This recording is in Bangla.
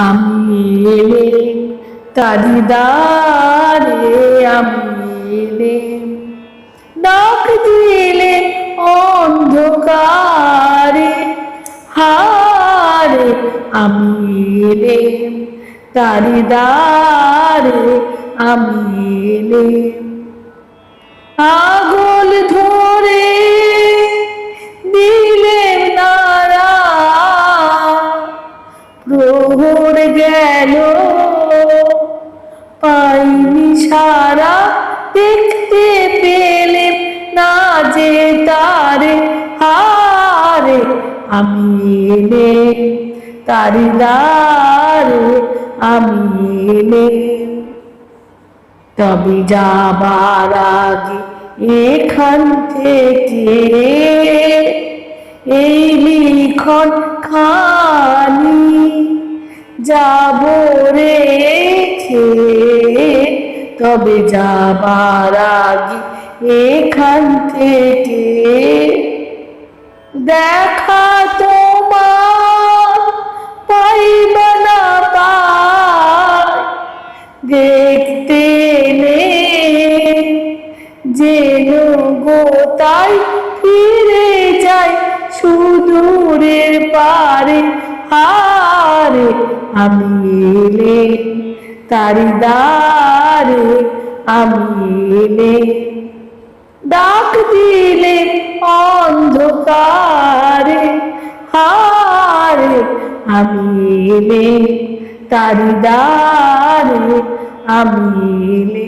আমি এলেম তারি দ্বারে, আমি এলেম ডাক দিলে অন্ধকারে, হারে আমি এলেম তারি দ্বারে, আমি এলেম আগল ধরে দিলেম নারা, প্রহর গেল পাইনি সারা, দেখতে পেলেম না যে তারে, হারে আমি এলেম তারি দ্বারে, আমি এলেম তবে যাবার আগে এখান থেকে এই লিখন খানি যাব রেখে, তবে যাবার আগে এখান থেকে দেখা তোমার পাইবা না পাই, দেখতে যেন গোতাই ফিরে যাই সুদূরের পারে, হারে আমি এলেম তারি দ্বারে, আমি এলেম ডাক দিলে অন্ধকারে, হারে আমি এলেম তারি দ্বারে, আমি এলেম।